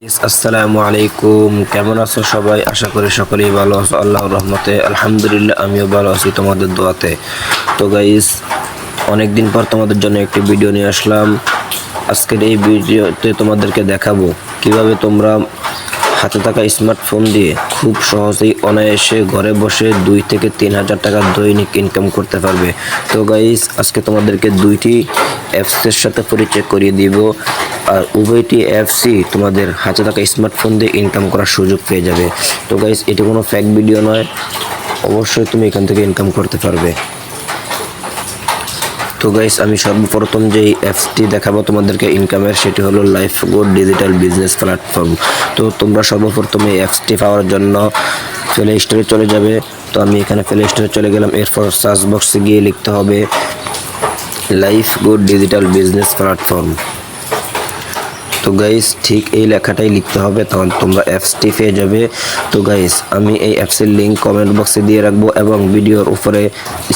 আসসালামু আলাইকুম, কেমন আছো সবাই? আশা করি সকলেই ভালো আছো আল্লাহর রহমতে। আলহামদুলিল্লাহ, আমিও ভালো আছি তোমাদের দোয়াতে। তো গাইস, অনেকদিন পর তোমাদের জন্য একটি ভিডিও নিয়ে আসলাম। আজকের এই ভিডিওতে তোমাদেরকে দেখাবো কিভাবে তোমরা হাতে থাকা স্মার্টফোন দিয়ে খুব সহজেই অনায়াসে ঘরে বসে 2 থেকে 3 হাজার টাকা দৈনিক ইনকাম করতে পারবে। তো গাইস, আজকে তোমাদেরকে দুইটি অ্যাপসের সাথে পরিচয় করিয়ে দিব, আর উভয়টি অ্যাপসই তোমাদের হাতে থাকা স্মার্টফোন দিয়ে ইনকাম করার সুযোগ পেয়ে যাবে। তো গাইস, এটি কোনো ফেক ভিডিও নয়, অবশ্যই তুমি এখান থেকে ইনকাম করতে পারবে। তো গাইস, আমি সর্বপ্রথম যেই অ্যাপসটি দেখাবো তোমাদেরকে ইনকামের, সেটি হলো লাইফগুড ডিজিটাল বিজনেস প্ল্যাটফর্ম। তো তোমরা সর্বপ্রথম এই অ্যাপসটি পাওয়ার জন্য প্লে স্টোরে চলে যাবে। তো আমি এখানে প্লে স্টোরে চলে গেলাম। এরপর সার্চ বক্সে গিয়ে লিখতে হবে লাইফগুড ডিজিটাল বিজনেস প্ল্যাটফর্ম। তো গাইস, ঠিক এই লেখাটাই লিখতে হবে, তখন তোমরা অ্যাপসটি পেয়ে যাবে। তো গাইস, আমি এই অ্যাপসের লিঙ্ক কমেন্ট বক্সে দিয়ে রাখবো এবং ভিডিওর উপরে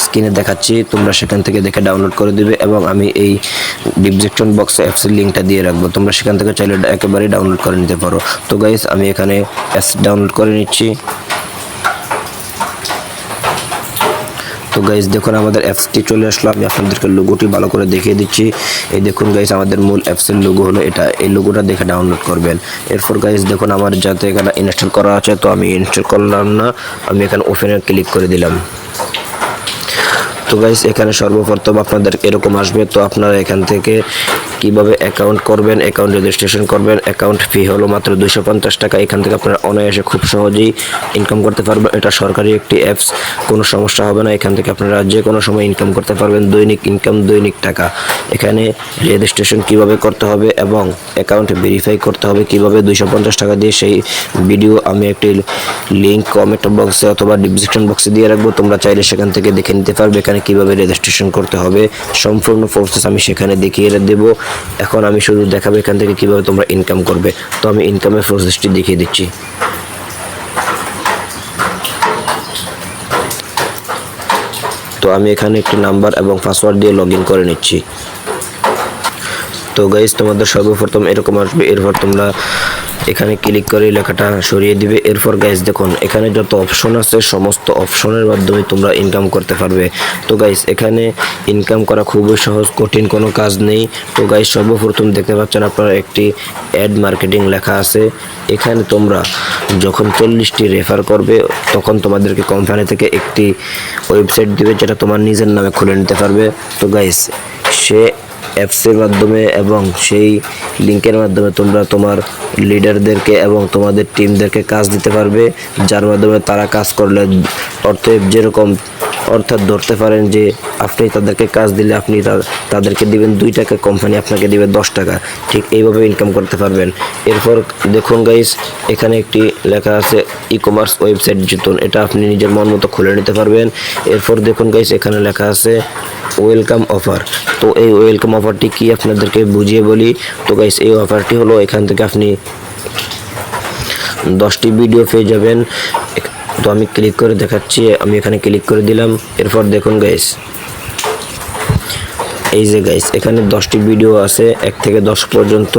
স্ক্রিনে দেখাচ্ছি, তোমরা সেখান থেকে দেখে ডাউনলোড করে দিবে, এবং আমি এই ডিসক্রিপশন বক্সে অ্যাপসের লিঙ্কটা দিয়ে রাখবো, তোমরা সেখান থেকে চাইলে একেবারে ডাউনলোড করে নিতে পারো। তো গাইস, আমি এখানে অ্যাপস ডাউনলোড করে নিচ্ছি। তো গাইস, দেখুন আমাদের অ্যাপসটি চলে আসলো। আমি আপনাদেরকে লোগোটি ভালো করে দেখিয়ে দিচ্ছি। এই দেখুন গাইস, আমাদের মূল অ্যাপসের লোগো হলো এটা। এই লোগোটা দেখে ডাউনলোড করবেন। এরপর গাইস, দেখুন আমার যাতে এখানে ইনস্টল করা আছে, তো আমি ইনস্টল করলাম না, আমি এখানে ওপেনে ক্লিক করে দিলাম। তো গাইস, এখানে সর্বপ্রথম আপনাদের এরকম আসবে। তো আপনারা এখান থেকে কিভাবে অ্যাকাউন্ট করবেন, অ্যাকাউন্ট রেজিস্ট্রেশন করবেন। অ্যাকাউন্ট ফি হলো মাত্র 250 টাকা। এখান থেকে আপনারা অনায়াসে খুব সহজেই ইনকাম করতে পারবেন। এটা সরকারি একটি অ্যাপস, কোনো সমস্যা হবে না। এখান থেকে আপনারা যে কোনো সময় ইনকাম করতে পারবেন, দৈনিক ইনকাম, দৈনিক টাকা। এখানে রেজিস্ট্রেশন কিভাবে করতে হবে এবং অ্যাকাউন্ট ভেরিফাই করতে হবে কিভাবে 250 টাকা দিয়ে, সেই ভিডিও আমি একটি লিঙ্ক কমেন্ট বক্সে অথবা ডিসক্রিপশন বক্সে দিয়ে রাখবো, তোমরা চাইলে সেখান থেকে দেখে নিতে পারবে এখানে কিভাবে রেজিস্ট্রেশন করতে হবে। সম্পূর্ণ প্রসেস আমি সেখানে দেখিয়ে দেবো। এখন আমি শুধু দেখাবো এখান থেকে কিভাবে তোমরা ইনকাম করবে। তো আমি ইনকামের প্রসেসটি দেখিয়ে দিচ্ছি। তো আমি এখানে একটি নাম্বার এবং পাসওয়ার্ড দিয়ে লগ ইন করে নিচ্ছি। তো গাইস, তোমাদের সর্বপ্রথম এরকম আসবে। এরপর তোমরা এখানে ক্লিক করে লেখাটা সরিয়ে দিবে। এরপর গাইস, দেখুন এখানে যত অপশন আছে, সমস্ত অপশনের মাধ্যমে তোমরা ইনকাম করতে পারবে। তো গাইস, এখানে ইনকাম করা খুবই সহজ, কঠিন কোনো কাজ নেই। তো গাইস, সর্বপ্রথম দেখতে পাচ্ছেন আপনারা একটি অ্যাড মার্কেটিং লেখা আছে। এখানে তোমরা যখন 40টি রেফার করবে, তখন তোমাদেরকে কোম্পানি থেকে একটি ওয়েবসাইট দিবে, যেটা তোমার নিজের নামে খুলে নিতে পারবে। তো গাইস, সে অ্যাপসের মাধ্যমে এবং সেই লিঙ্কের মাধ্যমে তোমরা তোমার লিডারদেরকে এবং তোমাদের টিমদেরকে কাজ দিতে পারবে, যার মাধ্যমে তারা কাজ করলে যেরকম অর্থাৎ ধরতে পারেন যে আপনি তাদেরকে কাজ দিলে আপনি তাদেরকে দিবেন 2 টাকা, কোম্পানি আপনাকে দিবে 10 টাকা। ঠিক এইভাবে ইনকাম করতে পারবেন। এরপর দেখুন গাইস, এখানে একটি লেখা আছে ই কমার্স ওয়েবসাইট জিতুন, এটা আপনি নিজের মন মতো খুলে নিতে পারবেন। এরপর দেখুন গাইস, এখানে লেখা আছে ওয়েলকাম অফার। তো এই ওয়েলকাম অফারটি কি আপনাদেরকে বুঝিয়ে বলি। তো গাইস, এই অফারটি হলো এখান থেকে আপনি 10টি ভিডিও পেয়ে যাবেন। তো আমি ক্লিক করে দেখাচ্ছি, আমি এখানে ক্লিক করে দিলাম। এরপর দেখুন গাইস, এই যে গাইস, এখানে 10টি ভিডিও আছে 1 থেকে 10 পর্যন্ত,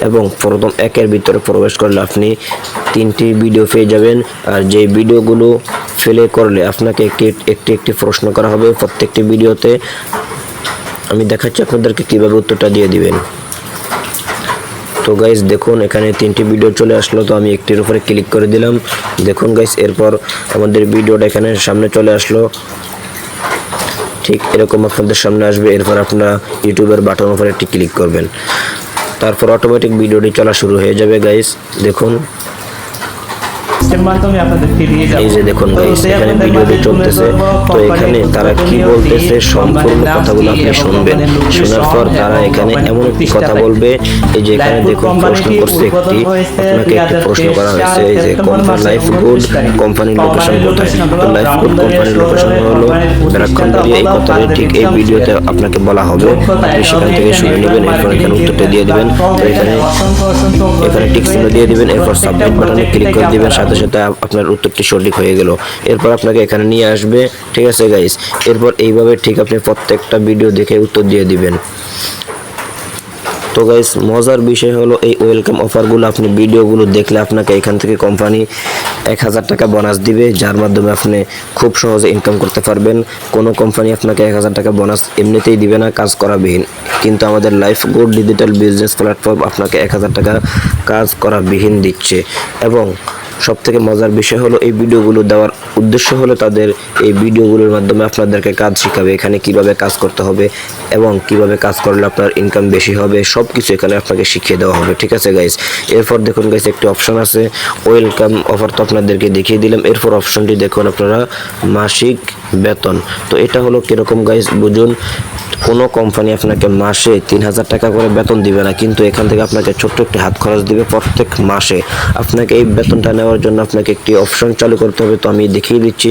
এবং প্রথম 1-এর ভিতরে প্রবেশ করলে আপনি 3টি ভিডিও পেয়ে যাবেন। আর যে ভিডিওগুলো ফেলে করলে আপনাকে একটি প্রশ্ন করা হবে প্রত্যেকটি ভিডিওতে। আমি দেখাচ্ছি আপনাদেরকে কিভাবে উত্তরটা দিয়ে দিবেন। তো গাইস, দেখুন এখানে 3টি ভিডিও চলে আসলো। তো আমি একটির উপরে ক্লিক করে দিলাম। দেখুন গাইস, এরপর আমাদের ভিডিওটা এখানে সামনে চলে আসলো। ঠিক এরকম আপনাদের সামনে আসবে। এরপর আপনারা ইউটিউবের বাটন উপরে একটি ক্লিক করবেন, তারপর অটোমেটিক ভিডিওটি চলা শুরু হয়ে যাবে। গাইস, দেখুন এই যে দেখুন গাইস, এখানে ভিডিওটি চলতেছে। তো এখানে তারা কি বলতেছে সম্পূর্ণ কথাগুলো আপনি শুনবেন। শোনার পর তারা এখানে এমন একটি কথা বলবে, এই যে এখানে দেখুন প্রশ্ন করছে আপনাকে একটি প্রশ্ন করা হয়েছে, এই যে লাইফগুড কোম্পানির লোকেশন কোথায়। তো লাইফগুড কোম্পানির লোকেশন হলো ব্রাহ্মণবাড়িয়া। এই কথাটি ঠিক এই ভিডিওতে আপনাকে বলা হবে, আপনি সেখান থেকে শুনে নেবেন। এরপর এখানে উত্তরটা দিয়ে দিবেন। তো এখানে টিক চিহ্ন দিয়ে দিবেন। এরপর সাবমিট বাটনে ক্লিক করে দিবেন। সাথে সাথে আপনার উত্তরটি সঠিক হয়ে গেল। এরপর আপনাকে এখানে নিয়ে আসবে। ঠিক আছে গাইস, এরপর এইভাবে ঠিক আপনি প্রত্যেকটা ভিডিও দেখে উত্তর দিয়ে দিবেন। তো গাইস মজার বিষয় হলো এই ওয়েলকাম অফারগুলো আপনি ভিডিওগুলো দেখলে আপনাকে এখান থেকে কোম্পানি 1000 টাকা বোনাস দিবে, যার মাধ্যমে আপনি খুব সহজে ইনকাম করতে পারবেন। কোনো কোম্পানি আপনাকে 1000 টাকা বোনাস এমনিতেই দিবে না কাজ করাবিহীন, কিন্তু আমাদের life good digital business platform আপনাকে 1000 টাকা কাজ করাবিহীন দিচ্ছে। এবং সবথেকে মজার বিষয় হলো এই ভিডিওগুলো দেওয়ার উদ্দেশ্য হলো তাদের এই ভিডিওগুলোর মাধ্যমে আপনাদেরকে কাজ শেখাবে, এখানে কিভাবে কাজ করতে হবে এবং কিভাবে কাজ করলে আপনার ইনকাম বেশি হবে, সব কিছু এখানে আপনাকে শিখিয়ে দেওয়া হবে। ঠিক আছে গাইস, এরপর দেখুন গাইস একটি অপশন আছে ওয়েলকাম অফার, তো আপনাদেরকে দেখিয়ে দিলাম। এরপর অপশনটি দেখুন আপনারা মাসিক বেতন। তো এটা হলো কিরকম গাইস বুঝুন, কোনো কোম্পানি আপনাকে মাসে 3000 টাকা করে বেতন দিবে না, কিন্তু এখান থেকে আপনাকে ছোট্ট একটি হাত খরচ দিবে প্রত্যেক মাসে। আপনাকে এই বেতনটা নেওয়ার জন্য আপনাকে একটি অপশন চালু করতে হবে, তো আমি দেখিয়ে দিচ্ছি।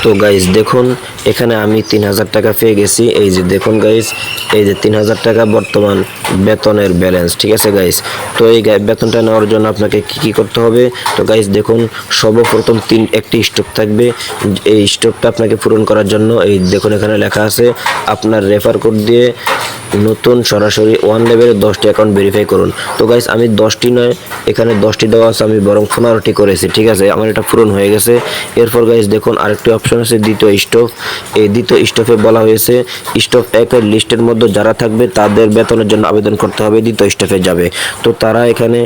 তো গাইস দেখুন এখানে আমি 3000 টাকা পেয়ে গেছি। এই যে দেখুন গাইস, এই যে 3000 টাকা বর্তমান বেতনের ব্যালেন্স। ঠিক আছে গাইস, তো এই বেতনটা নেওয়ার জন্য আপনাকে কি করতে হবে? তো গাইস দেখুন সর্বপ্রথম একটি স্টক থাকবে। এই স্টকটা আপনাকে পূরণ করার জন্য এই দেখুন এখানে লেখা আছে আপনার রেফার কোড দিয়ে নতুন সরাসরি 1 লেভেলে 10টি অ্যাকাউন্ট ভেরিফাই করুন। তো গাইস আমি 10টি নয়, এখানে 10টি দেওয়া আছে, আমি বরং 15টি করেছি। ঠিক আছে, আমার এটা পূরণ হয়ে গেছে। এরপর গাইস দেখুন আরেকটি অপশন আছে দ্বিতীয় স্টক। এই দ্বিতীয় স্টপে বলা হয়েছে স্টপ 1-এর লিস্টের মধ্যে যারা থাকবে তাদের বেতনের জন্য আবেদন করতে হবে, দ্বিতীয় স্টপে যাবে। তো তারা এখানে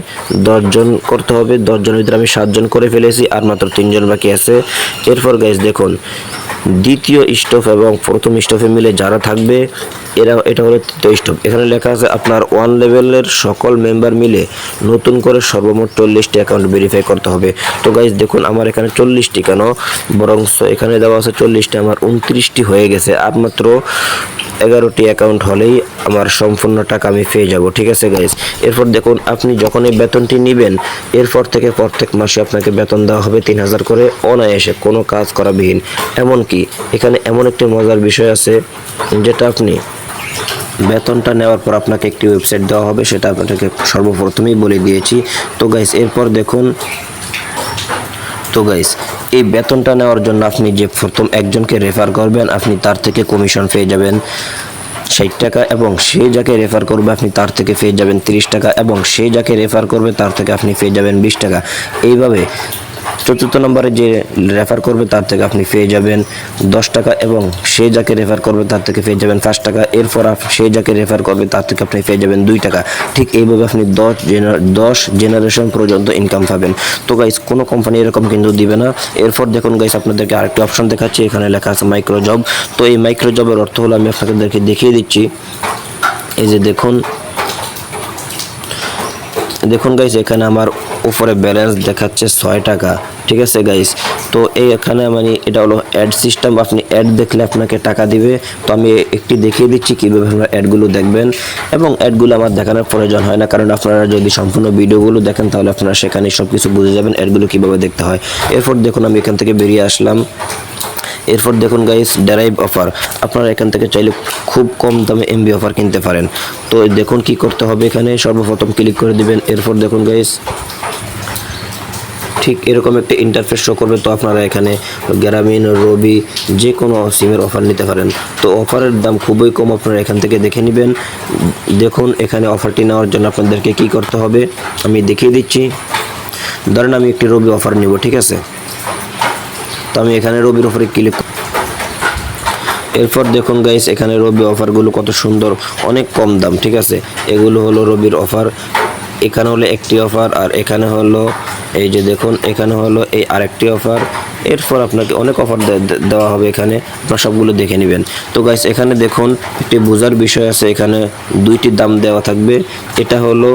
10 জন করতে হবে, 10 জনের ভিতরে আমি 7 জন করে ফেলেছি, আর মাত্র 3 জন বাকি আছে। এরপর গাইস দেখুন দ্বিতীয় স্টপ এবং প্রথম স্টপে মিলে যারা থাকবে এটা হলো তৃতীয় স্টপ। এখানে লেখা আছে আপনার 1 লেভেলের সকল মেম্বার মিলে নতুন করে সর্বমোট 40টি অ্যাকাউন্ট ভেরিফাই করতে হবে। তো গাইস দেখুন আমার এখানে 40টি কেন, বরং এখানে দেওয়া আছে 40টি, আমার 29টি হয়ে গেছে, আর মাত্র 11টি অ্যাকাউন্ট হলেই আমার সম্পূর্ণ টাকা আমি পেয়ে যাব। ঠিক আছে গাইস, এরপর দেখুন আপনি যখন এই বেতনটি নেবেন এরপর থেকে প্রত্যেক মাসে আপনাকে বেতন দেওয়া হবে 3000 করে অনায়াসে, কোনো কাজ করাবিহীন। এমনকি এখানে এমন একটি মজার বিষয় আছে যেটা আপনি বেতনটা নেওয়ার পর আপনাকে একটি ওয়েবসাইট দেওয়া হবে, সেটা আপনাকে সর্বপ্রথমেই বলে দিয়েছি। তো গাইস এরপর দেখুন, তো গাইস এই বেতনটা নেওয়ার জন্য আপনি যে প্রথম একজনকে রেফার করবেন আপনি তার থেকে কমিশন পেয়ে যাবেন 60 টাকা, এবং সে যাকে রেফার করবে আপনি তার থেকে পেয়ে যাবেন 30 টাকা, এবং সে যাকে রেফার করবে তার থেকে আপনি পেয়ে যাবেন 20 টাকা। এইভাবে চতুর্থ নম্বরে যে রেফার করবে তার থেকে আপনি পেয়ে যাবেন 10 টাকা, এবং সে যাকে রেফার করবে তার থেকে পেয়ে যাবেন 5 টাকা। এরপর সে যাকে রেফার করবে তার থেকে আপনি পেয়ে যাবেন 2 টাকা। ঠিক এইভাবে আপনি 10 জেনারেশন পর্যন্ত ইনকাম পাবেন। তো গাইস কোনো কোম্পানি এরকম কিন্তু দিবে না। এরপর দেখুন গাইস আপনাদেরকে আরেকটি অপশন দেখাচ্ছি, এখানে লেখা আছে মাইক্রো জব। তো এই মাইক্রো জবের অর্থ হলো আমি আপনাদেরকে দেখিয়ে দিচ্ছি। এই যে দেখুন গাইস এখানে আমার উপরে ব্যালেন্স দেখাচ্ছে 6 টাকা। ঠিক আছে গাইস, তো এখানে মানে এটা হলো অ্যাড সিস্টেম, আপনি অ্যাড দেখলে আপনাকে টাকা দিবে। তো আমি একটি দেখিয়ে দিচ্ছি কীভাবে আপনারা অ্যাডগুলো দেখবেন, এবং অ্যাডগুলো আমার দেখানোর প্রয়োজন হয় না, কারণ আপনারা যদি সম্পূর্ণ ভিডিওগুলো দেখেন তাহলে আপনারা সেখানে সব কিছু বুঝে যাবেন অ্যাডগুলো কীভাবে দেখতে হয়। এরপর দেখুন আমি এখান থেকে বেরিয়ে আসলাম। এরপর দেখুন গাইস ড্রাইভ অফার, আপনারা এখান থেকে চাইলে খুব কম দামে এমবি অফার কিনতে পারেন। তো দেখুন কি করতে হবে, এখানে সর্বপ্রথম ক্লিক করে দিবেন। এরপর দেখুন গাইস ঠিক এরকম একটা ইন্টারফেস শো করবে। তো আপনারা এখানে গ্রামীণ, রবি যে কোনো সিমের অফার নিতে পারেন। তো অফারের দাম খুবই কম, আপনারা এখান থেকে দেখে নেবেন। দেখুন এখানে অফারটি নেওয়ার জন্য আপনাদেরকে কি করতে হবে আমি দেখিয়ে দিচ্ছি। ধরেন আমি একটি রবি অফার নিব, ঠিক আছে, তো আমি এখানে রবির অফারে ক্লিক। এরপর দেখুন গাইস এখানে রবি অফারগুলো কত সুন্দর, অনেক কম দাম। ঠিক আছে, এগুলো হলো রবির অফার। এখানে হলো একটি অফার, আর এখানে হলো এই যে দেখুন এখানে হলো এই আরেকটি অফার। এরপর আপনাকে অনেক অফার দেওয়া হবে, এখানে আপনারা সবগুলো দেখে নেবেন। তো গাইস এখানে দেখুন একটি বোঝার বিষয় আছে, এখানে 2টি দাম দেওয়া থাকবে। এটা হলো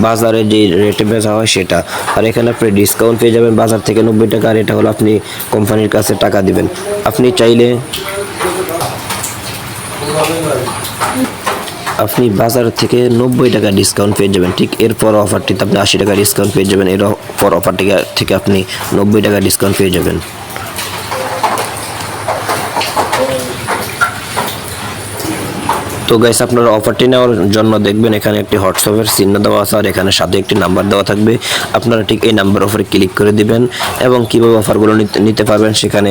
বাজারে যে রেটে বেচা হয় সেটা, আর এখানে আপনি ডিসকাউন্ট পেয়ে যাবেন বাজার থেকে 90 টাকা, আর এটা হলো আপনি কোম্পানির কাছে টাকা দিবেন। আপনি চাইলে আপনি বাজার থেকে 90 টাকা ডিসকাউন্ট পেয়ে যাবেন। ঠিক এরপর অফারটিতে আপনি 80 টাকা ডিসকাউন্ট পেয়ে যাবেন। এরপর অফারটি থেকে আপনি 90 টাকা ডিসকাউন্ট পেয়ে যাবেন। তো গাইস আপনারা অফারটি নেওয়ার জন্য দেখবেন এখানে একটি হোয়াটসঅ্যাপের চিহ্ন দেওয়া আছে আর এখানে সাথে একটি নাম্বার দেওয়া থাকবে। আপনারা ঠিক এই নাম্বার উপরে ক্লিক করে দিবেন এবং কিভাবে অফারগুলো নিতে পারবেন সেখানে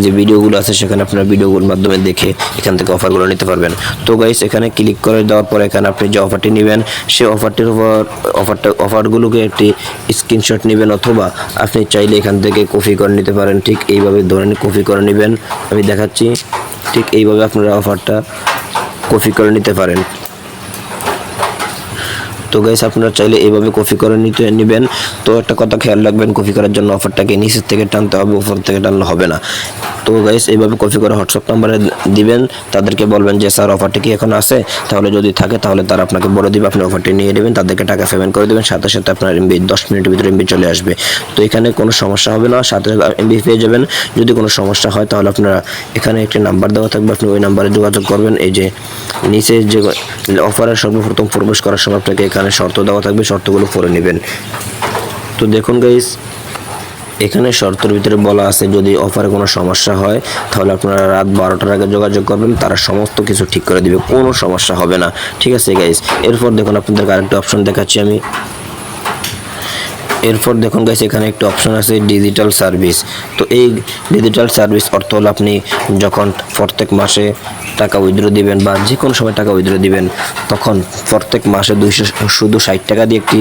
যে ভিডিওগুলো আছে সেখানে আপনারা ভিডিওগুলোর মাধ্যমে দেখে এখান থেকে অফারগুলো নিতে পারবেন। তো গাইস এখানে ক্লিক করে দেওয়ার পর এখানে আপনি যে অফারটি নেবেন সেই অফারটির উপর অফারগুলোকে একটি স্ক্রিনশট নেবেন অথবা আপনি চাইলে এখান থেকে কপি করে নিতে পারেন। ঠিক এইভাবে ধরে কপি করে নেবেন, আমি দেখাচ্ছি। ঠিক এইভাবে আপনারা অফারটা কপি করে নিতে পারেন। তো গাইস আপনারা চাইলে এইভাবে কপি করে নেবেন। তো একটা কথা খেয়াল রাখবেন, কপি করার জন্য অফারটাকে নিচের থেকে টানতে হবে, উপর থেকে টানলে হবে না। তো গাইস এইভাবে কপি করে হোয়াটসঅ্যাপ নাম্বারে দিবেন, তাদেরকে বলবেন যে স্যার অফারটি কি এখন আছে, তাহলে যদি থাকে তাহলে তারা আপনাকে বলে দিবে, আপনি অফারটি নিয়ে নেবেন, তাদেরকে টাকা পেমেন্ট করে দেবেন, সাথে সাথে আপনার এমবি 10 মিনিটের ভিতরে এমবি চলে আসবে। তো এখানে কোনো সমস্যা হবে না, সাথে সাথে এমবি পেয়ে যাবেন। যদি কোনো সমস্যা হয় তাহলে আপনারা এখানে একটি নাম্বার দেওয়া থাকবে, আপনি ওই নাম্বারে যোগাযোগ করবেন। এই যে নিচে যে অফারের সর্বপ্রথম প্রবেশ করার সময় আপনাকে এখানে শর্ত দেওয়া থাকবে, শর্তগুলো পড়ে নেবেন। তো দেখুন গাইস এখানে শর্তের ভিতরে বলা আছে যদি অফারে কোনো সমস্যা হয় তাহলে আপনারা রাত 12টার আগে যোগাযোগ করবেন, তারা সমস্ত কিছু ঠিক করে দিবে, কোনো সমস্যা হবে না। ঠিক আছে গাইস, এরপর দেখুন আপনাদেরকে আরেকটা অপশন দেখাচ্ছি আমি। এরপর দেখুন গাইস এখানে একটা অপশন আছে ডিজিটাল সার্ভিস। তো এই ডিজিটাল সার্ভিস অর্থ হলো আপনি যখন প্রত্যেক মাসে টাকা উইথড্র দিবেন বা যে কোনো সময় টাকা উইথড্র দিবেন তখন প্রত্যেক মাসে 260 টাকা দিয়ে একটি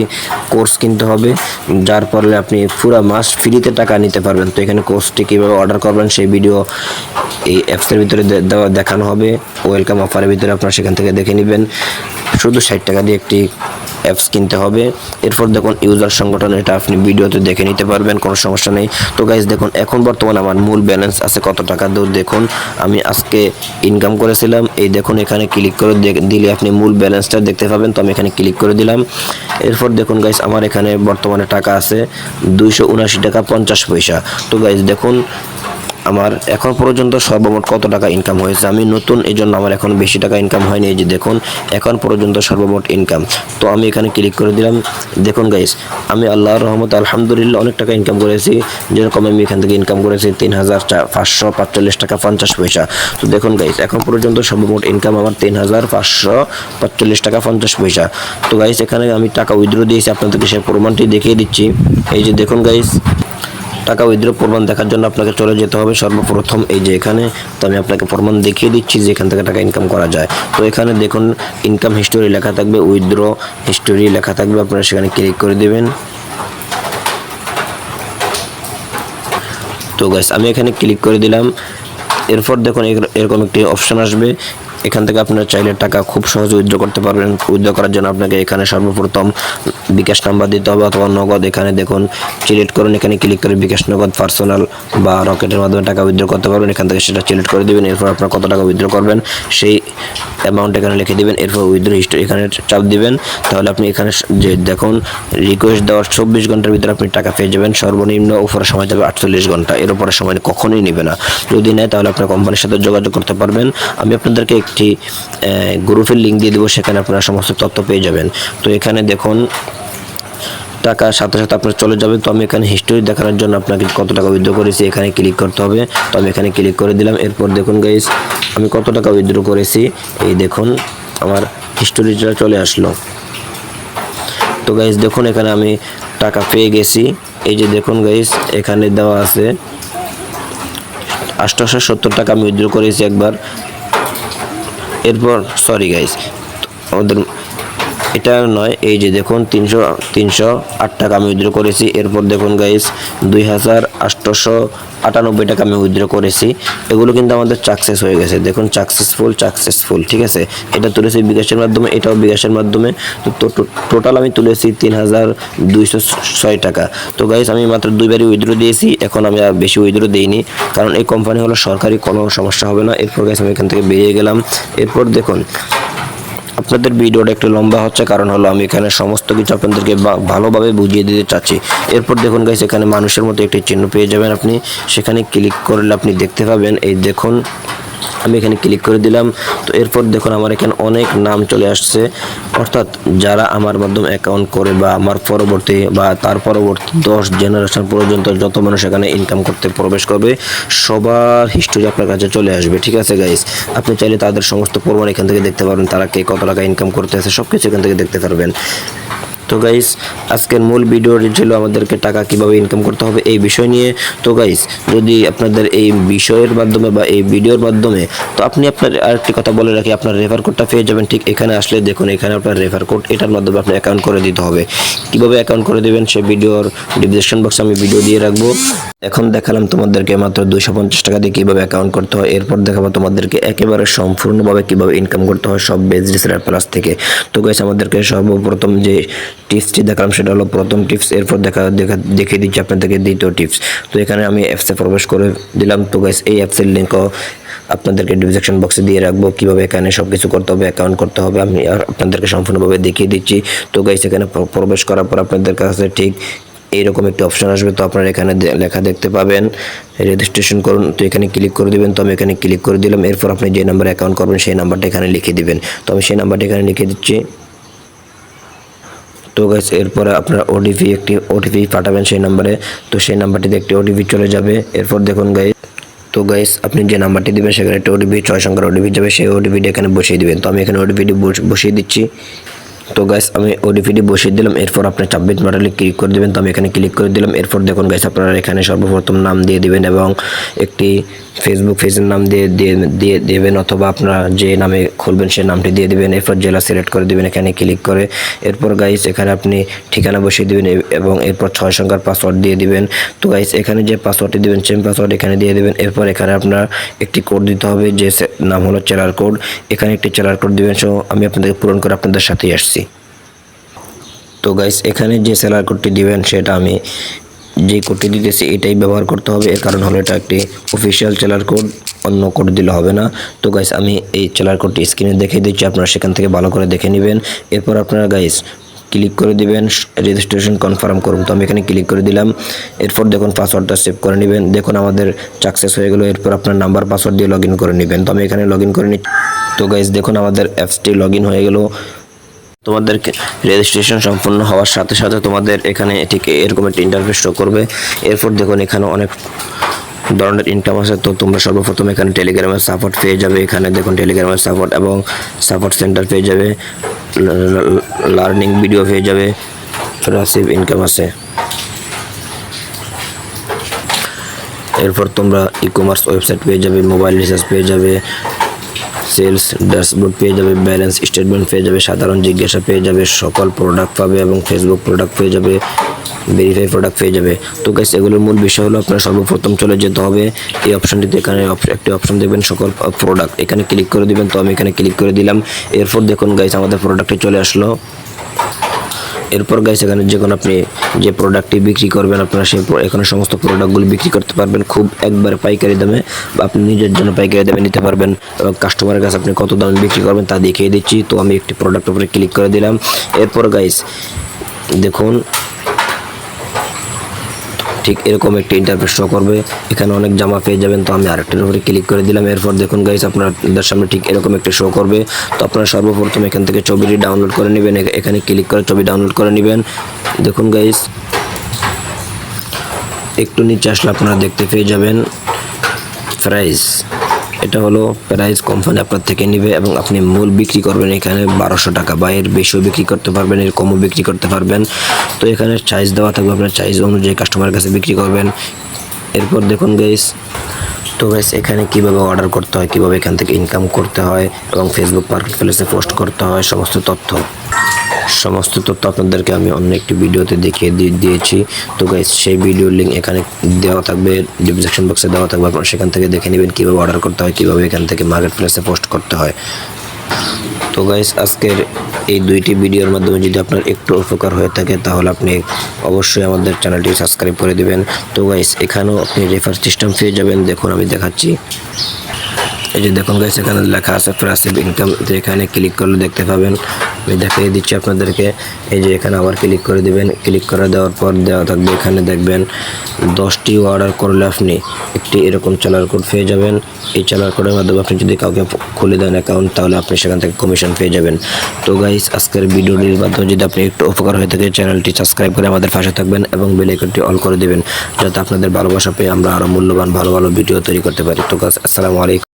কোর্স কিনতে হবে, যার ফলে আপনি পুরো মাস ফ্রিতে টাকা নিতে পারবেন। তো এখানে কোর্সটি কীভাবে অর্ডার করবেন সেই ভিডিও এই অ্যাপসের ভিতরে দেখানো হবে, ওয়েলকাম অফারের ভিতরে আপনারা সেখান থেকে দেখে নেবেন। শুধু 60 টাকা দিয়ে একটি অ্যাপস কিনতে হবে। এরপর দেখুন ইউজার সংগঠন, এটা আপনি ভিডিওতে দেখে নিতে পারবেন, কোনো সমস্যা নেই। তো গাইস দেখুন এখন বর্তমানে আমার মূল ব্যালেন্স আছে কত টাকা, দেখুন আমি আজকে ইনকাম করেছিলাম। এই দেখুন এখানে ক্লিক করে দিলে আপনি মূল ব্যালেন্সটা দেখতে পাবেন। তো আমি এখানে ক্লিক করে দিলাম। এরপর দেখুন গাইস আমার এখানে বর্তমানে টাকা আছে 279 টাকা 50 পয়সা। তো গাইস দেখুন আমার এখন পর্যন্ত সর্বমোট কত টাকা ইনকাম হয়েছে। আমি নতুন, এই জন্য আমার এখন বেশি টাকা ইনকাম হয়নি। এই যে দেখুন এখন পর্যন্ত সর্বমোট ইনকাম। তো আমি এখানে ক্লিক করে দিলাম। দেখুন গাইস আমি আল্লাহর রহমতে আলহামদুলিল্লাহ অনেক টাকা ইনকাম করেছি। যেরকম আমি এখান থেকে ইনকাম করেছি 3545 টাকা 50 পয়সা। তো দেখুন গাইস এখন পর্যন্ত সর্বমোট ইনকাম আমার 3545 টাকা 50 পয়সা। তো গাইস এখানে আমি টাকা উইথড্র দিয়েছি, আপনাদেরকে সেই প্রমাণটি দেখিয়ে দিচ্ছি। এই যে দেখুন গাইস টাকা উইথড্র প্রমাণ দেখার জন্য আপনাকে চলে যেতে হবে সর্বপ্রথম এই যে এখানে। তো আমি আপনাকে প্রমাণ দেখিয়ে দিচ্ছি যে এখান থেকে টাকা ইনকাম করা যায়। তো এখানে দেখুন ইনকাম হিস্টোরি লেখা থাকবে, উইথড্র হিস্টোরি লেখা থাকবে, আপনারা সেখানে ক্লিক করে দেবেন। তো গাইস আমি এখানে ক্লিক করে দিলাম। এরপর দেখুন এরকম একটি অপশন আসবে, এখান থেকে আপনারা চাইলে টাকা খুব সহজে উইথড্র করতে পারবেন। উইথড্র করার জন্য আপনাকে এখানে সর্বপ্রথম বিকাশ নাম্বার দিতে হবে অথবা নগদ। এখানে দেখুন সিলেক্ট করুন, এখানে ক্লিক করে বিকাশ, নগদ, পার্সোনাল বা রকেটের মাধ্যমে টাকা উইথড্র করতে পারবেন। এখান থেকে সেটা সিলেক্ট করে দেবেন। এরপর আপনার কত টাকা উইথড্র করবেন সেই অ্যামাউন্ট এখানে লিখে দিবেন। এরপর উইথড্র হিস্টরি এখানে চাপ দিবেন। তাহলে আপনি এখানে যে দেখুন রিকোয়েস্ট দেওয়ার 24 ঘন্টার ভিতরে আপনি টাকা পেয়ে যাবেন। সর্বনিম্ন উপরে সময় যাবে 48 ঘন্টা, এর উপরে সময় কখনোই নেবে না। যদি নেয় তাহলে আপনার কোম্পানির সাথে যোগাযোগ করতে পারবেন। আমি আপনাদেরকে একটি গ্রুপের লিঙ্ক দিয়ে দেবো, সেখানে আপনারা সমস্ত তথ্য পেয়ে যাবেন। তো এখানে দেখুন টাকার সাথে সাথে আপনার চলে যাবে। তো আমি এখানে হিস্টোরি দেখানোর জন্য আপনাকে কত টাকা উইথড্র করেছি এখানে ক্লিক করতে হবে। তো আমি এখানে ক্লিক করে দিলাম। এরপর দেখুন গাইস আমি কত টাকা উইথড্র করেছি, এই দেখুন আমার হিস্টোরিটা চলে আসলো। তো গাইস দেখুন এখানে আমি টাকা পেয়ে গেছি। এই যে দেখুন গাইস এখানে দেওয়া আছে 870 টাকা আমি উইথড্র করেছি একবার। এরপর সরি গাইস আমাদের এটা নয়, এই যে দেখুন 308 টাকা আমি উইথড্র করেছি। এরপর দেখুন গাইস 2898 টাকা আমি উইথড্র করেছি। এগুলো কিন্তু আমাদের সাকসেস হয়ে গেছে, দেখুন সাকসেসফুল। ঠিক আছে, এটা তুলেছি বিকাশের মাধ্যমে, এটাও বিকাশের মাধ্যমে। তো টোটাল আমি তুলেছি 3206 টাকা। তো গাইস আমি মাত্র দুইবারই উইথড্র দিয়েছি, এখন আমি আর বেশি উইথড্র দিইনি, কারণ এই কোম্পানি হলো সরকারি, কোনো সমস্যা হবে না। এরপর গাইস আমি এখান থেকে বেরিয়ে গেলাম। এরপর দেখুন আপনাদের ভিডিওটা একটু লম্বা হচ্ছে, কারণ হলো আমি এখানে সমস্ত কিছু আপনাদেরকে ভালোভাবে বুঝিয়ে দিতে চাচ্ছি। এরপর দেখুন গাইস এখানে মানুষের মতো একটি চিহ্ন পেয়ে যাবেন আপনি, সেখানে ক্লিক করলে আপনি দেখতে পাবেন এই দেখুন আমি এখানে ক্লিক করে দিলাম। তো এরপর দেখুন আমার এখানে অনেক নাম চলে আসছে, অর্থাৎ যারা আমার মাধ্যমে অ্যাকাউন্ট করে বা আমার পরবর্তী বা তার পরবর্তী 10 জেনারেশন পর্যন্ত যত মানুষ এখানে ইনকাম করতে প্রবেশ করবে সবার হিস্টোরি আপনার কাছে চলে আসবে। ঠিক আছে গাইস, আপনি চাইলে তাদের সমস্ত প্রমাণ এখান থেকে দেখতে পারবেন, তারা কে কত টাকা ইনকাম করতে আছে সব কিছু এখান থেকে দেখতে পারবেন। তো গাইস, আজকের মূল ভিডিওটি ছিল আমাদেরকে টাকা কিভাবে ইনকাম করতে হবে এই বিষয় নিয়ে। তো গাইস, যদি আপনাদের এই বিষয়ের মাধ্যমে বা এই ভিডিওর মাধ্যমে, তো আপনি আপনার আরেকটি কথা বলে রাখি, আপনার রেফার কোডটা পেয়ে যাবেন ঠিক এখানে আসলে। দেখুন এখানে আপনার রেফার কোড, এটার মাধ্যমে আপনি অ্যাকাউন্ট করে দিতে হবে। কিভাবে অ্যাকাউন্ট করে দেবেন সেই ভিডিওর ডিসক্রিপশন বক্সে আমি ভিডিও দিয়ে রাখবো। এখন দেখালাম তোমাদেরকে মাত্র 250 টাকা দিয়ে কিভাবে অ্যাকাউন্ট করতে হয়, এরপর দেখাবো তোমাদেরকে একেবারে সম্পূর্ণভাবে কিভাবে ইনকাম করতে হয় সব বেজ রিসেলার প্লাস থেকে। তো গাইস, আমাদেরকে সর্বপ্রথম যে টিপসটি দেখালাম সেটা হলো প্রথম টিপস, এরপর দেখিয়ে দিচ্ছি আপনাদেরকে দ্বিতীয় টিপস। তো এখানে আমি অ্যাপসে প্রবেশ করে দিলাম। তো গাইস, এই অ্যাপসের লিঙ্কও আপনাদেরকে ডিসক্রিপশন বক্সে দিয়ে রাখবো, কিভাবে এখানে সব কিছু করতে হবে, অ্যাকাউন্ট করতে হবে আমি আর আপনাদেরকে সম্পূর্ণভাবে দেখিয়ে দিচ্ছি। তো গাইস, এখানে প্রবেশ করার পর আপনাদের কাছে ঠিক এইরকম একটি অপশন আসবে। তো আপনারা এখানে লেখা দেখতে পাবেন রেজিস্ট্রেশন করুন। তো এখানে ক্লিক করে দিবেন। তো আমি এখানে ক্লিক করে দিলাম। এরপর আপনি যে নাম্বারে অ্যাকাউন্ট করবেন সেই নাম্বারটা এখানে লিখে দিবেন। তো আমি সেই নাম্বারটা এখানে লিখে দিচ্ছি। তো গাইস, এরপরে আপনার একটি ওটিপি পাঠাবেন সেই নাম্বারে। তো সেই নাম্বারটিতে একটি ওটিপি চলে যাবে। এরপর দেখুন গাইস, তো গাইস আপনি যে নাম্বারটি দিবেন সেখানে একটা ওটিপি 6 সংখ্যার ওটিপি যাবে, সেই ওটিপিটা এখানে বসিয়ে দিবেন। তো আমি এখানে ওটিপিটি বসিয়ে দিচ্ছি। তো গাইস, আমি ওটিপিটি বসিয়ে দিলাম। এরপর আপনি সাবমিট বাটনে ক্লিক করে দিবেন। তো আমি এখানে ক্লিক করে দিলাম। এরপর দেখুন গাইস, আপনারা এখানে সর্বপ্রথম নাম দিয়ে দিবেন এবং একটি ফেসবুক পেজের নাম দিয়ে দেবেন, অথবা আপনারা যে নামে খুলবেন সেই নামটি দিয়ে দিবেন। এরপর জেলা সিলেক্ট করে দিবেন এখানে ক্লিক করে। এরপর গাইস, এখানে আপনি ঠিকানা বসিয়ে দিবেন এবং এরপর 6 সংখ্যার পাসওয়ার্ড দিয়ে দিবেন। তো গাইস, এখানে যে পাসওয়ার্ডটি দিবেন সেম পাসওয়ার্ড এখানে দিয়ে দিবেন। এরপর এখানে আপনার একটি কোড দিতে হবে, যে নাম হলো চেলার কোড। এখানে একটি চেলার কোড দিবেন। সো আমি আপনাদেরকে পূরণ করে আপনাদের সাথেই আসছি। তো গাইস, এখানে যে সেলার কোডটি দিবেন সেটা আমি যে কোডটি দিতেছি এটাই ব্যবহার করতে হবে, এর কারণ হলো এটা একটি অফিসিয়াল সেলার কোড, অন্য কোড দিলে হবে না। তো গাইস, আমি এই সেলার কোডটি স্ক্রিনে দেখিয়ে দিচ্ছি, আপনারা সেখান থেকে ভালো করে দেখে নেবেন। এরপর আপনারা গাইস ক্লিক করে দিবেন রেজিস্ট্রেশন কনফার্ম করুন। তো আমি এখানে ক্লিক করে দিলাম। এরপর দেখুন পাসওয়ার্ডটা সেভ করে নেবেন। দেখুন আমাদের সাকসেস হয়ে গেল। এরপর আপনার নাম্বার পাসওয়ার্ড দিয়ে লগ ইন করে নেবেন। তো আমি এখানে লগ ইন করে নিচ্ছি। তো গাইস, দেখুন আমাদের অ্যাপসটি লগ ইন হয়ে গেল। তোমাদেরকে রেজিস্ট্রেশন সম্পূর্ণ হওয়ার সাথে সাথে তোমাদের এখানে ঠিক এরকম একটা ইন্টারফেস শো করবে। এরপর দেখুন এখানে অনেক ধরনের ইনকাম আছে। তো তোমরা সর্বপ্রথম এখানে টেলিগ্রামের সাপোর্ট পেয়ে যাবে। এখানে দেখুন টেলিগ্রামের সাপোর্ট এবং সাপোর্ট সেন্টার পেয়ে যাবে, লার্নিং ভিডিও পেয়ে যাবে, প্যাসিভ ইনকাম আছে। এরপর তোমরা ই কমার্স ওয়েবসাইট পেয়ে যাবে, মোবাইল রিচার্জ পেয়ে যাবে, সেলস ড্যাশবোর্ড পেয়ে যাবে, ব্যালেন্স স্টেটমেন্ট পেয়ে যাবে, সাধারণ জিজ্ঞাসা পেয়ে যাবে, সকল প্রোডাক্ট পাবে এবং ফেসবুক প্রোডাক্ট পেয়ে যাবে, ভেরিফাই প্রোডাক্ট পেয়ে যাবে। তো গাইস, এগুলোর মূল বিষয় হলো আপনার সর্বপ্রথম চলে যেতে হবে এই অপশনটিতে। এখানে একটি অপশন দেখবেন সকল প্রোডাক্ট, এখানে ক্লিক করে দিবেন। তো আমি এখানে ক্লিক করে দিলাম। এরপর দেখুন গাইস, আমাদের প্রোডাক্টে চলে আসলো। এরপর গাইস, এখানে যখন আপনি যে প্রোডাক্টটি বিক্রি করবেন আপনারা সেই এখানে সমস্ত প্রোডাক্টগুলো বিক্রি করতে পারবেন খুব একবারে পাইকারি দামে, বা আপনি নিজের জন্য পাইকারি দামে নিতে পারবেন এবং কাস্টমারের কাছে আপনি কত দামে বিক্রি করবেন তা দেখিয়ে দিচ্ছি। তো আমি একটি প্রোডাক্টের উপরে ক্লিক করে দিলাম। এরপর গাইস দেখুন ঠিক এরকম একটি ইন্টারফেস শো করবে, এখানে অনেক জামা পেয়ে যাবেন। তো আমি আরেকটার উপরে ক্লিক করে দিলাম। এরপর দেখুন গাইস, আপনাদের সামনে ঠিক এরকম একটি শো করবে। তো আপনারা সর্বপ্রথম এখান থেকে ছবিটি ডাউনলোড করে নেবেন, এখানে ক্লিক করে ছবি ডাউনলোড করে নেবেন। দেখুন গাইস, একটু নিচে আসলে আপনারা দেখতে পেয়ে যাবেন প্রাইস। এটা হলো প্রাইস, কোম্পানি আপনার থেকে নেবে এবং আপনি মূল বিক্রি করবেন এখানে 1200 টাকা, বা এর বেশিও বিক্রি করতে পারবেন, এর কমও বিক্রি করতে পারবেন। তো এখানে সাইজ দেওয়া থাকবে, আপনার সাইজ অনুযায়ী কাস্টমারের কাছে বিক্রি করবেন। এরপর দেখুন গাইস, তো গাইস এখানে কিভাবে অর্ডার করতে হয়, কিভাবে এখান থেকে ইনকাম করতে হয় এবং ফেসবুক মার্কেট প্লেসে পোস্ট করতে হয় সমস্ত তথ্য আপনাদেরকে আমি অন্য একটি ভিডিওতে দেখিয়ে দিয়েছি। তো গাইস, সেই ভিডিওর লিঙ্ক এখানে দেওয়া থাকবে, ডিসক্রিপশন বক্সে দেওয়া থাকবে, আপনারা সেখান থেকে দেখে নেবেন কীভাবে অর্ডার করতে হয়, কীভাবে এখান থেকে মার্কেট প্লেসে পোস্ট করতে হয়। তো গাইস, আজকের এই দুইটি ভিডিওর মাধ্যমে যদি আপনার একটু উপকার হয়ে থাকে তাহলে আপনি অবশ্যই আমাদের চ্যানেলটি সাবস্ক্রাইব করে দিবেন। তো গাইস, এখানেও আপনি রেফার সিস্টেম পেয়ে যাবেন। দেখুন আমি দেখাচ্ছি, এই যে দেখুন গাইস এখানে লেখা আছে প্যাসিভ ইনকাম, তো এখানে ক্লিক করলে দেখতে পাবেন। আমি দেখিয়ে দিচ্ছি আপনাদেরকে। এই যে এখানে আবার ক্লিক করে দিবেন, ক্লিক করে দেওয়ার পর দেওয়া থাকবে এখানে দেখবেন 10টি অর্ডার করলে আপনি একটি এরকম চ্যানেল কোড পেয়ে যাবেন। এই চ্যানেল কোডের মাধ্যমে আপনি যদি কাউকে খুলে দেন অ্যাকাউন্ট, তাহলে আপনি সেখান থেকে কমিশন পেয়ে যাবেন। তো গাইস আজকের ভিডিওটির মাধ্যমে যদি আপনি একটু উপকার হয়ে থাকে, চ্যানেলটি সাবস্ক্রাইব করে আমাদের পাশে থাকবেন এবং বেল আইকনটি অল করে দিবেন, যাতে আপনাদের ভালোবাসা পেয়ে আমরা আরও মূল্যবান ভালো ভালো ভিডিও তৈরি করতে পারি। তো গাইস আসসালামু আলাইকুম।